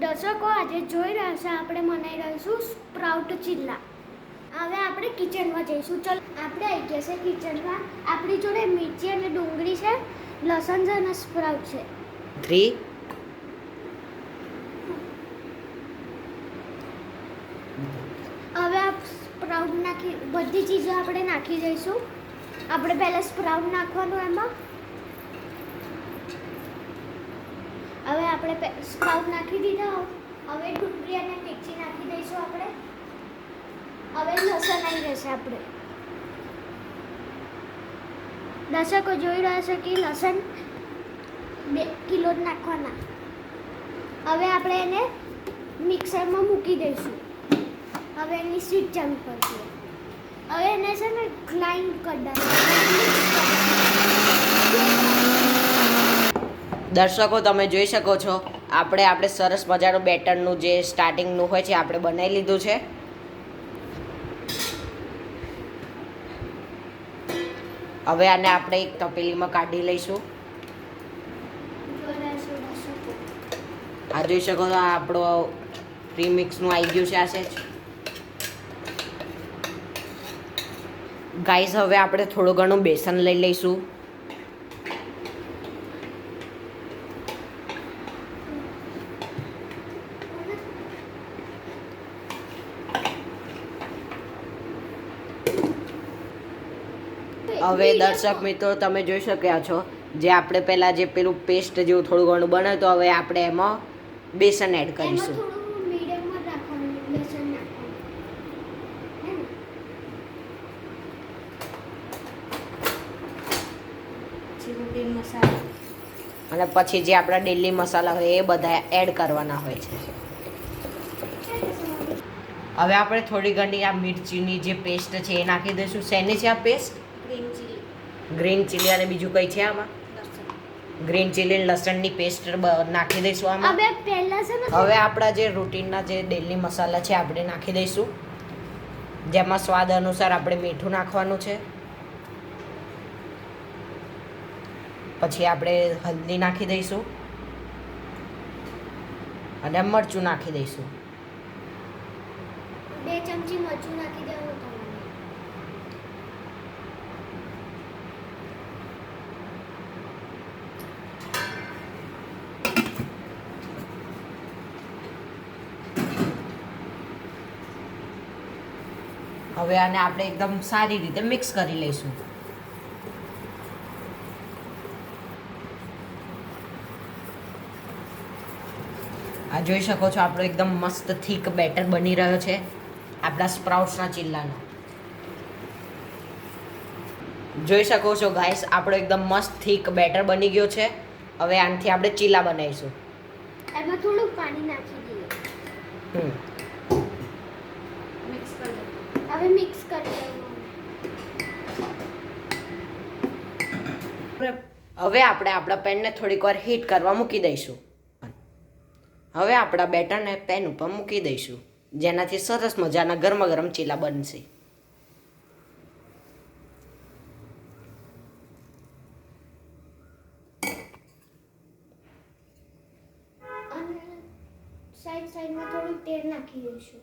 દર્શકો આજે જોઈ રહ્યા છે આપણે બનાવી રહીશું સ્પ્રાઉટ ચિલ્લા. હવે આપણે કિચનમાં જઈશું. ચલો આપણે આવી ગયા છે કિચનમાં. આપણી જોડે મિર્ચી અને ડુંગળી છે, લસણ છે અને સ્પ્રાઉટ છે. 3 હવે આ સ્પ્રાઉટ નાખી બધી ચીજો આપણે નાખી દઈશું. આપણે પહેલા સ્પ્રાઉટ નાખવાનું એમાં. હવે આપણે સ્પ્રાઉટ નાખી દીધા. હવે ડુંગળી અને મિર્ચી નાખી દઈશું આપણે. હવે લસણ આવી જશે આપણે. દર્શકો જોઈ રહ્યા છે કે લસણ 2 કિલો નાખવાના. હવે આપણે એને મિક્સરમાં મૂકી દઈશું. હવે એની સ્વીટ ચાલુ કરી દઈએ. હવે એને છે ને ગ્રાઇન્ડ કરી દઈએ. દર્શકો તમે જોઈ શકો છો આપણે સરસ મજાનું બેટરનું જે સ્ટાર્ટિંગનું હોય છે આપણે બનાવી લીધું છે. હવે આને આપણે એક તપેલીમાં કાઢી લઈશું. આ જોઈ શકો છો આપણો પ્રીમિક્સનું આવી ગયું છે આ સેજ. ગાઈઝ હવે આપણે થોડું ઘણું બેસન લઈ લઈશું. હવે દર્શક મિત્રો તમે જોઈ શક્યા છો જે આપણે પહેલાં જે પેલું પેસ્ટ જેવું થોડું ઘણું બનાવ્યું તો હવે આપણે એમાં બેસન એડ કરીશું. અને પછી જે આપણા ડેલી મસાલા હોય એ બધા એડ કરવાના હોય છે. હવે આપણે થોડી ઘણી આ મિર્ચીની જે પેસ્ટ છે એ નાખી દઈશું. શેની છે આ પેસ્ટ? ગ્રીન ચીલી અને બીજું કઈ છે આમાં? ગ્રીન ચીલી અને લસણની પેસ્ટ નાખી દઈશું આમાં. હવે આપણા જે રૂટીનના જે ડેલી મસાલા છે આપણે નાખી દઈશું, જેમાં સ્વાદ અનુસાર આપણે મીઠું નાખવાનું છે. પછી આપણે હલ્દી નાખી દઈશું અને મરચું નાખી દઈશું. 2 ચમચી મરચું નાખી દેવું તમારે. હવે આને આપણે એકદમ સારી રીતે મિક્સ કરી લઈશું. આ જોઈ શકો છો આપણો એકદમ મસ્ત થીક બેટર બની રહ્યો છે આપણા સ્પ્રાઉટ્સના ચિલ્લાનો. જોઈ શકો છો ગાઈસ આપણો એકદમ મસ્ત થીક બેટર બની ગયો છે. હવે આનાથી આપણે ચિલ્લા બનાવીશું. એમાં થોડું પાણી નાખી દઈએ. મિક્સ કરી દો. હવે મિક્સ કરી દઈએ. હવે આપણે આપણા પેનને થોડીક વાર હીટ કરવા મૂકી દઈશું. હવે આપણા બેટરને પેન ઉપર મૂકી દઈશું, જેનાથી સરસ મજાના ગરમા ગરમ ચીલા બનશે. અને સાઈડમાં થોડું તેલ નાખી દઈશું.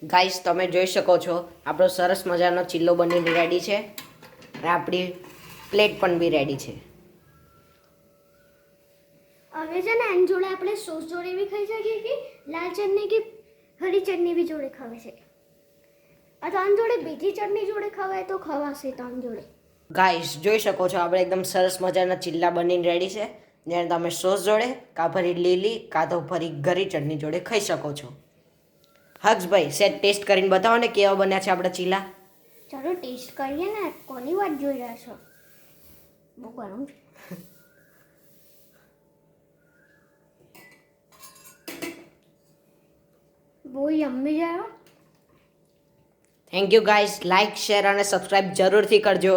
ગાઈસ તમે જોઈ શકો છો આપણો સરસ મજાનો ચીલ્લો બનીને રેડી છે અને આપણી પ્લેટ પણ બી રેડી છે. હવે છે ને એની જોડે આપણે સોસ જોડે બી ખાઈ શકીએ કે લાલ ચટણી કે હરી ચટણી બી જોડે ખવાય છે. અથવા આની જોડે બીજી ચટણી જોડે ખવાય તો ખવાશે તો આની જોડે. ગાઈસ જોઈ શકો છો આપણે એકદમ સરસ મજાના ચીલ્લા બનીને રેડી છે, જેને તમે સોસ જોડે કાં ફરી લીલી કાં તો ફરી ઘરી ચટણી જોડે ખાઈ શકો છો. હર્ષભાઈ સેટ ટેસ્ટ કરીને બતાવો ને કેવા બન્યા છે આપણા ચીલા. ચાલો ટેસ્ટ કરીએ ને. કોની વાત જોઈ રહ્યા છો? બહુ ગરમ છે. બહુ યમ્મી છે. Thank you guys. Like share અને સબસ્ક્રાઈબ જરૂરથી કરજો.